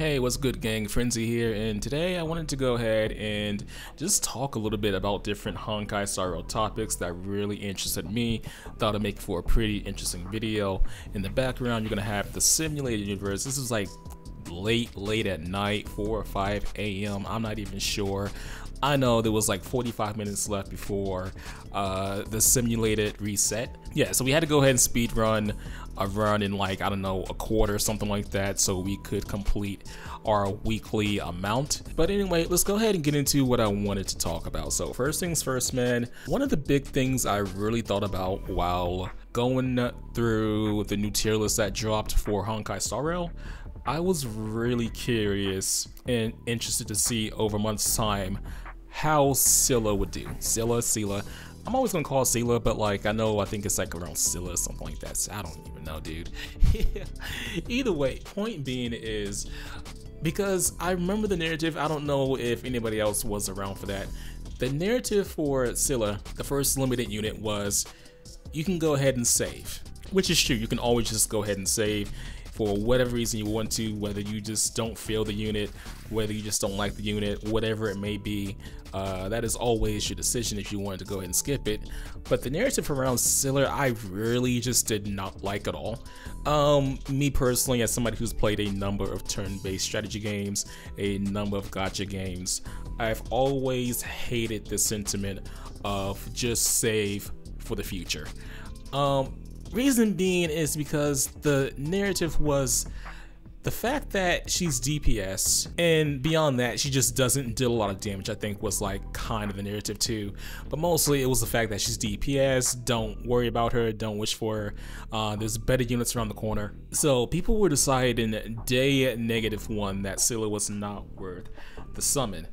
Hey, what's good, gang? Frenzy here, and today I wanted to go ahead and just talk a little bit about different Honkai Star Rail topics that really interested me. Thought it'd make for a pretty interesting video. In the background, you're gonna have the simulated universe. This is like late at night, 4 or 5 a.m. I'm not even sure. I know there was like 45 minutes left before the simulated reset. Yeah, so we had to go ahead and speed run a run in like, I don't know, a quarter or something like that so we could complete our weekly amount. But anyway, let's go ahead and get into what I wanted to talk about. So first things first, man, one of the big things I really thought about while going through the new tier list that dropped for Honkai Star Rail, I was really curious and interested to see over months' time how Scylla would do. Scylla. I'm always gonna call it Scylla, but like I think it's like around Scylla or something like that. So I don't even know, dude. Either way, point being is because I remember the narrative. I don't know if anybody else was around for that. The narrative for Scylla, the first limited unit, was you can go ahead and save, which is true. You can always just go ahead and save for whatever reason you want to, whether you just don't feel the unit, whether you just don't like the unit, whatever it may be. That is always your decision if you wanted to go ahead and skip it. But the narrative around Scylla, I really just did not like at all. Me personally, as somebody who's played a number of turn-based strategy games, a number of gacha games, I've always hated the sentiment of just save for the future. Reason being is because the narrative was the fact that she's DPS, and beyond that she just doesn't deal a lot of damage. I think was like kind of the narrative too, but mostly it was the fact that she's DPS. Don't worry about her, don't wish for her. There's better units around the corner. So people were deciding day -1 that Scylla was not worth the summon.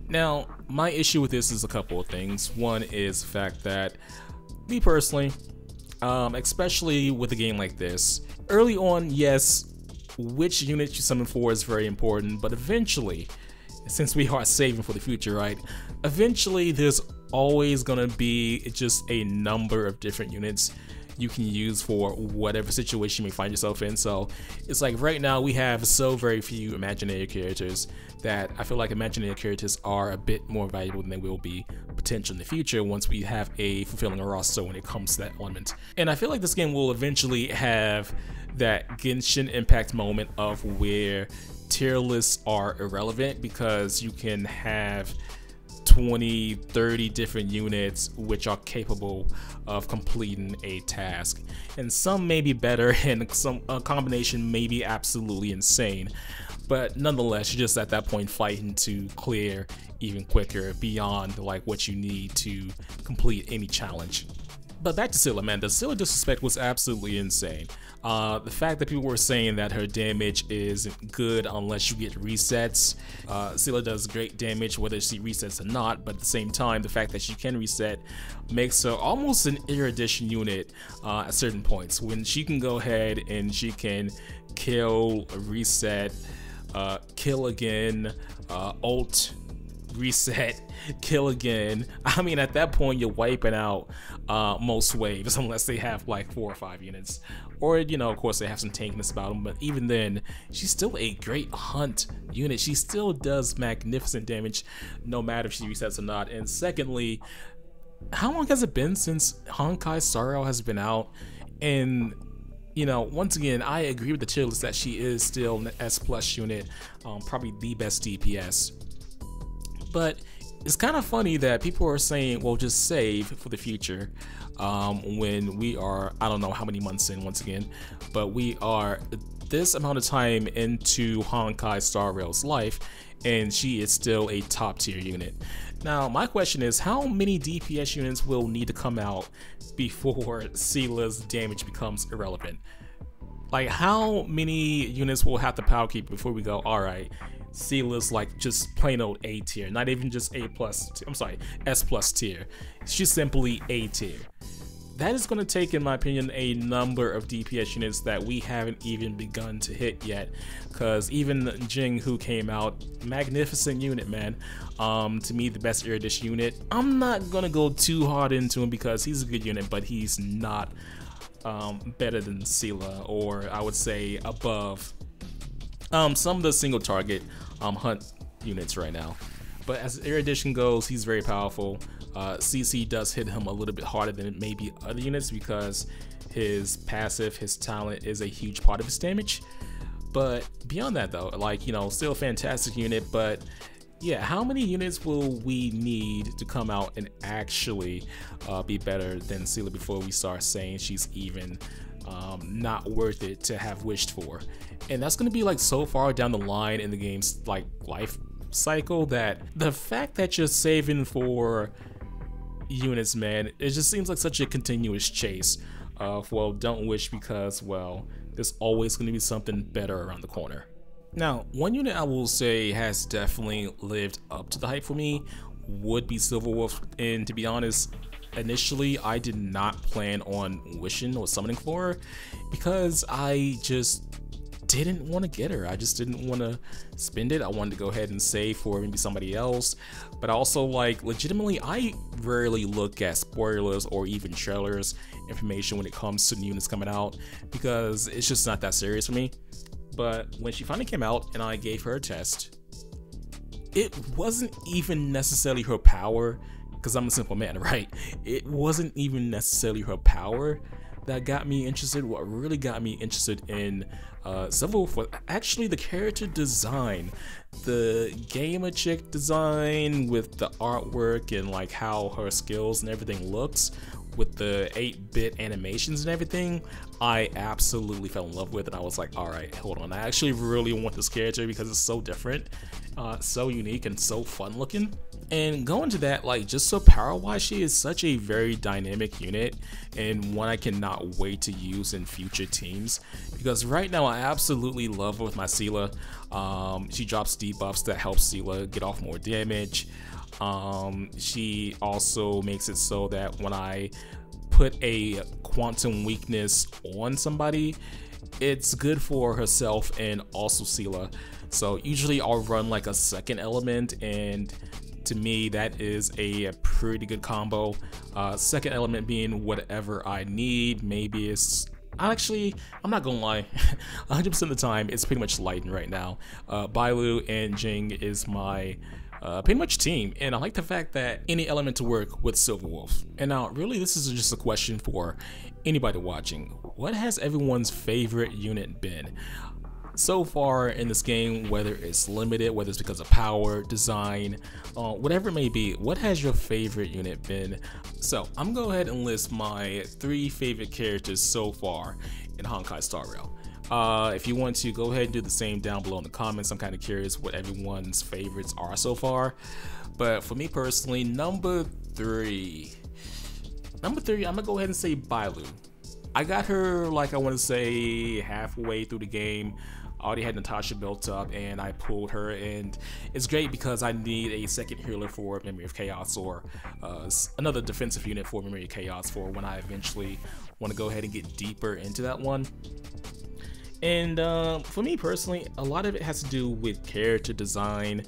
Now my issue with this is a couple of things. One is the fact that me personally, especially with a game like this, early on, yes, which unit you summon for is very important, but eventually, since we are saving for the future, right, eventually there's always gonna be just a number of different units you can use for whatever situation you may find yourself in. So it's like right now we have so very few imaginary characters that I feel like imaginary characters are a bit more valuable than they will be potential in the future once we have a fulfilling roster when it comes to that element. And I feel like this game will eventually have that Genshin Impact moment of where tier lists are irrelevant because you can have 20, 30 different units which are capable of completing a task, and some may be better and some combination may be absolutely insane, but nonetheless you're just at that point fighting to clear even quicker beyond like what you need to complete any challenge. But back to Scylla, man, the Scylla disrespect was absolutely insane. The fact that people were saying that her damage is good unless you get resets. Scylla does great damage whether she resets or not, but at the same time, the fact that she can reset makes her almost an erudition unit at certain points. When she can go ahead and she can kill, reset, kill again, ult, reset, kill again. I mean, at that point you're wiping out most waves unless they have like 4 or 5 units, or you know, of course they have some tankiness about them, but even then she's still a great hunt unit. She still does magnificent damage no matter if she resets or not. And secondly, how long has it been since Honkai Star Rail has been out? And you know, once again, I agree with the tier list that she is still an S+ unit, probably the best DPS. But it's kind of funny that people are saying, well, just save for the future, when we are, I don't know how many months in once again, but we are this amount of time into Honkai Star Rail's life, and she is still a top tier unit. Now, my question is, how many DPS units will need to come out before Scylla's damage becomes irrelevant? Like, how many units will have to power keep before we go, all right, Scylla's like just plain old A tier, not even just A+, I'm sorry, S+ tier. She's simply A tier. That is going to take, in my opinion, a number of DPS units that we haven't even begun to hit yet. Because even Jing, who came out, magnificent unit, man. To me, the best erudition unit. I'm not going to go too hard into him because he's a good unit, but he's not better than Scylla, or I would say above some of the single target hunt units right now. But as air edition goes, he's very powerful. CC does hit him a little bit harder than maybe other units because his passive, his talent is a huge part of his damage. But beyond that though, like, you know, still a fantastic unit. But yeah, how many units will we need to come out and actually be better than Seele before we start saying she's even not worth it to have wished for? And that's going to be like so far down the line in the game's like life cycle that the fact that you're saving for units, man, it just seems like such a continuous chase of, well, don't wish because, well, there's always going to be something better around the corner. Now, one unit I will say has definitely lived up to the hype for me would be Silverwolf, and to be honest, initially I did not plan on wishing or summoning for her because I just didn't want to get her. I just didn't want to spend it. I wanted to go ahead and save for maybe somebody else. But also, like, legitimately, I rarely look at spoilers or even trailers information when it comes to new units coming out because it's just not that serious for me. But when she finally came out and I gave her a test, it wasn't even necessarily her power, because I'm a simple man, right? It wasn't even necessarily her power that got me interested. What really got me interested in Silverwolf was actually the character design, the gamer chick design with the artwork and like how her skills and everything looks with the 8-bit animations and everything. I absolutely fell in love with it. I was like, all right, hold on, I actually really want this character because it's so different, so unique and so fun looking. And going to that, like, just so power wise, she is such a very dynamic unit and one I cannot wait to use in future teams, because right now I absolutely love her with my Seele. She drops debuffs that help Seele get off more damage. She also makes it so that when I put a quantum weakness on somebody, it's good for herself and also Seele. So usually I'll run like a second element, and to me that is a pretty good combo. Second element being whatever I need. Maybe it's I'm not gonna lie, 100% of the time it's pretty much Lightning right now. Bailu and Jing is my pretty much team, and I like the fact that any element to work with Silverwolf. And now really this is just a question for anybody watching. What has everyone's favorite unit been so far in this game, whether it's limited, whether it's because of power, design, whatever it may be? What has your favorite unit been? So I'm gonna go ahead and list my 3 favorite characters so far in Honkai Star Rail. If you want to go ahead and do the same down below in the comments. I'm kind of curious what everyone's favorites are so far. But for me personally, number three, I'm gonna go ahead and say Bailu. I got her, like, I want to say halfway through the game. I already had Natasha built up and I pulled her, and it's great because I need a second healer for Memory of Chaos, or another defensive unit for Memory of Chaos for when I eventually want to go ahead and get deeper into that one. And for me personally, a lot of it has to do with character design,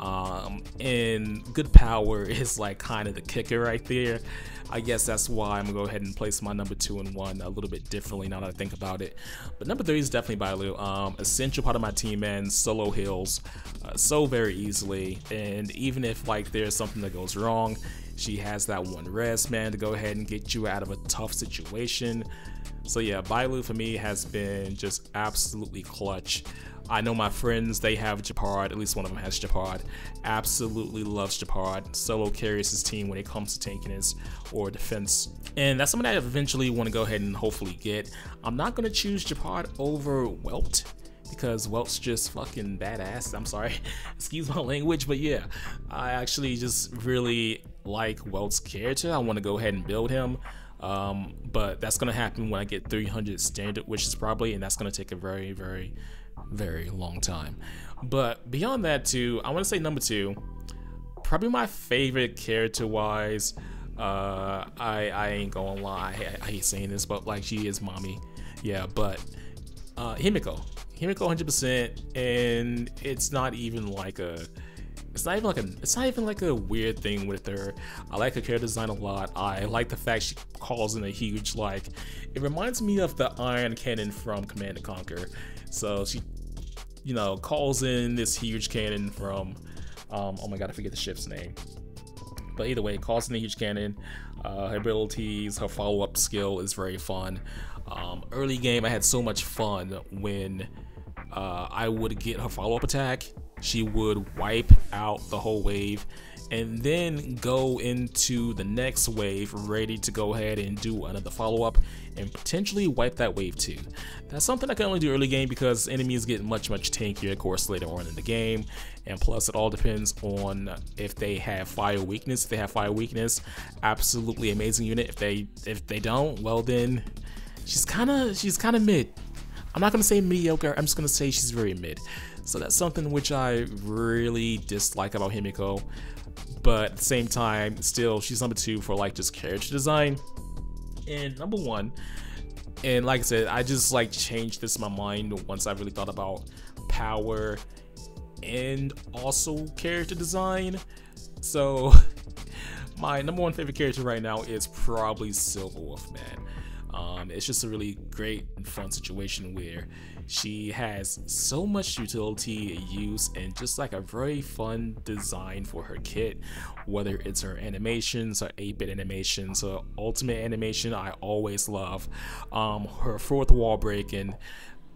and good power is like kind of the kicker right there. I guess that's why I'm gonna go ahead and place my number 2 and 1 a little bit differently now that I think about it. But number 3 is definitely Bailu. Essential part of my team, man. Solo heals so very easily, and even if like there's something that goes wrong, she has that one rest, man, to go ahead and get you out of a tough situation. So yeah, Bailu for me has been just absolutely clutch. I know my friends, they have Japard, at least one of them has Japard. Absolutely loves Japard. Solo carries his team when it comes to tankiness or defense. And that's something I eventually want to go ahead and hopefully get. I'm not going to choose Japard over Welt, because Welt's just fucking badass. I'm sorry, excuse my language, but yeah, I actually just really like Welt's character. I want to go ahead and build him. But that's going to happen when I get 300 standard, which is probably, and that's going to take a very, very, very long time. But beyond that too, I want to say number 2, probably my favorite character wise. I ain't gonna lie, I hate saying this, but like, she is mommy. Yeah, but Himiko 100%, and it's not even like a weird thing with her. I like her character design a lot. I like the fact she calls in a huge, like, it reminds me of the Iron Cannon from Command & Conquer. So she you know, calls in this huge cannon from, oh my god, I forget the ship's name. But either way, it calls in a huge cannon. Her abilities, her follow-up skill is very fun. Early game, I had so much fun when I would get her follow-up attack. She would wipe out the whole wave and then go into the next wave ready to go ahead and do another follow-up and potentially wipe that wave too. That's something I can only do early game because enemies get much tankier, of course, later on in the game. And plus, it all depends on if they have fire weakness. If they have fire weakness, absolutely amazing unit. If they don't, well then, she's kind of mid. I'm not gonna say mediocre. I'm just gonna say she's very mid. So that's something which I really dislike about Himiko. But at the same time, still, she's number 2 for like just character design. And number 1, and like I said, I just like changed this in my mind once I really thought about power and also character design. So my number 1 favorite character right now is probably Silverwolf, man. It's just a really great and fun situation where she has so much utility use and just like a very fun design for her kit, whether it's her animations, her 8-bit animations, her ultimate animation. I always love her 4th wall breaking.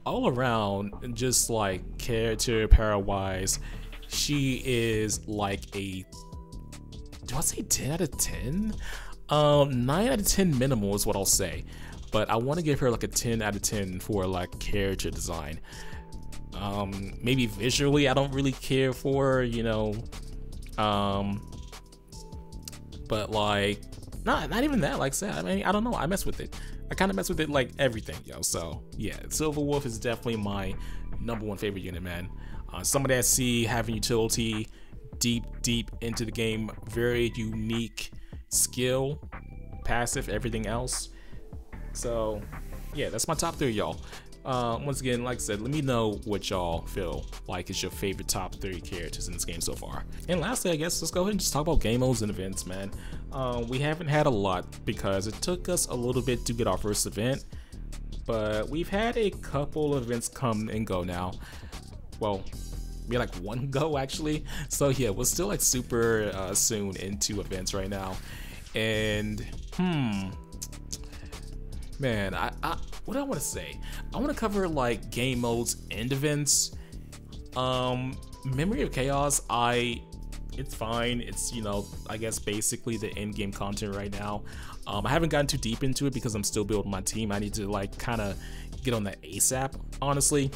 All around, just like character power wise, she is like a, do I say 10 out of 10? 9 out of 10 minimal is what I'll say, but I want to give her like a 10 out of 10 for like character design. Maybe visually I don't really care for her, you know, but like not even that. Like I said, I mean, I don't know, I mess with it. I kind of mess with it like everything, yo. So yeah, Silverwolf is definitely my number 1 favorite unit, man. Somebody I see having utility deep into the game, very unique skill, passive, everything else. So yeah, that's my top 3, y'all. Once again, like I said, let me know what y'all feel like is your favorite top 3 characters in this game so far. And lastly, I guess let's go ahead and just talk about game modes and events, man. We haven't had a lot because it took us a little bit to get our first event, but we've had a couple of events come and go now. Well, we had like 1 go actually. So yeah, we're still like super soon into events right now. And man, what do I want to say? I want to cover like game modes and events. Memory of Chaos, it's fine. It's, you know, I guess basically the end game content right now. I haven't gotten too deep into it because I'm still building my team. I need to like kind of get on that ASAP, honestly.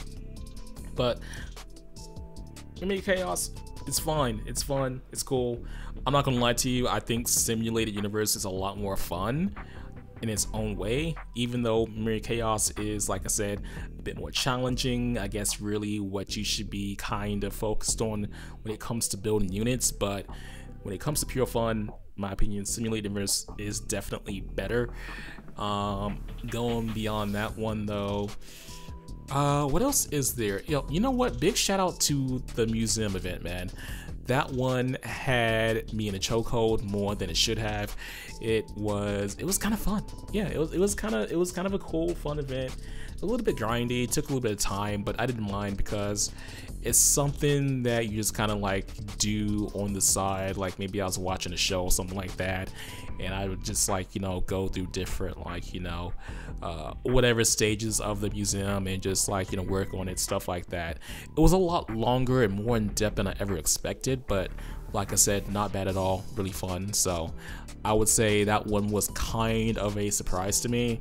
But Memory of Chaos, it's fine. It's fun. It's cool. I'm not gonna lie to you. I think Simulated Universe is a lot more fun in its own way, even though Memory of Chaos is, like I said, a bit more challenging. I guess really what you should be kind of focused on when it comes to building units. But when it comes to pure fun, in my opinion, Simulated Universe is definitely better. Going beyond that one though, what else is there? You know what? Big shout out to the museum event, man. That one had me in a chokehold more than it should have. It was kind of fun. Yeah, it was kind of a cool, fun event. A little bit grindy, took a little bit of time, but I didn't mind because it's something that you just kind of like do on the side. Like maybe I was watching a show or something like that, and I would just like, you know, go through different like, you know, whatever stages of the museum and just like, you know, work on it, stuff like that. It was a lot longer and more in depth than I ever expected, but like I said, not bad at all, really fun. So I would say that one was kind of a surprise to me.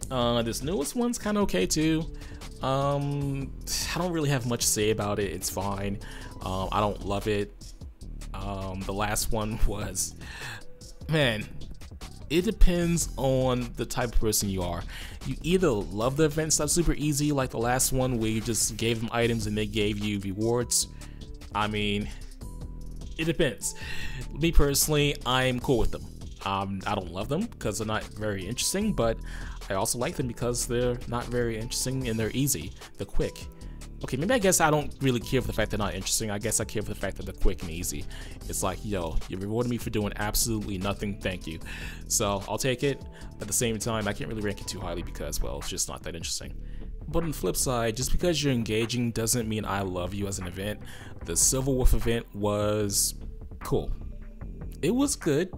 This newest one's kind of okay too. I don't really have much to say about it. It's fine. I don't love it. The last one was, man, it depends on the type of person you are. You either love the events that's super easy, like the last one where you just gave them items and they gave you rewards. I mean, it depends. Me personally, I'm cool with them. I don't love them because they're not very interesting, but I also like them because they're not very interesting and they're easy. They're quick. Okay, maybe I guess I don't really care for the fact they're not interesting. I guess I care for the fact that they're quick and easy. It's like, yo, you rewarded me for doing absolutely nothing, thank you. So I'll take it. At the same time, I can't really rank it too highly because, well, it's just not that interesting. But on the flip side, just because you're engaging doesn't mean I love you as an event. The Silver Wolf event was cool. It was good,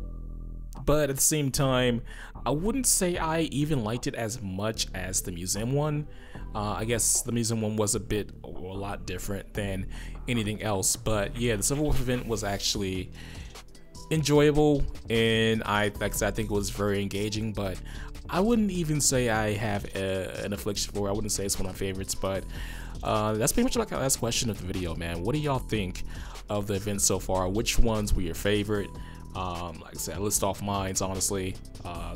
but at the same time, I wouldn't say I even liked it as much as the museum one. I guess the museum one was a lot different than anything else, but yeah, the Silver Wolf event was actually enjoyable, and like I said, I think it was very engaging, but I wouldn't even say I have an affliction for it. I wouldn't say it's one of my favorites, but that's pretty much like the last question of the video, man. What do y'all think of the event so far? Which ones were your favorite? Like I said, I list off mine, honestly.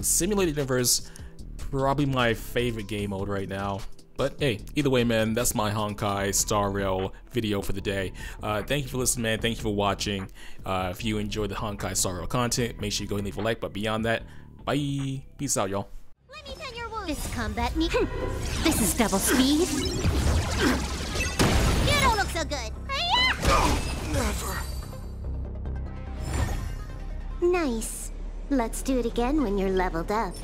Simulated Universe, probably my favorite game mode right now. But hey, either way, man, that's my Honkai Star Rail video for the day. Thank you for listening, man. Thank you for watching. If you enjoyed the Honkai Star Rail content, make sure you go and leave a like. But beyond that, bye. Peace out, y'all. Let me tend your wounds. This combat me. This is double speed. You don't look so good. Never. Nice. Let's do it again when you're leveled up.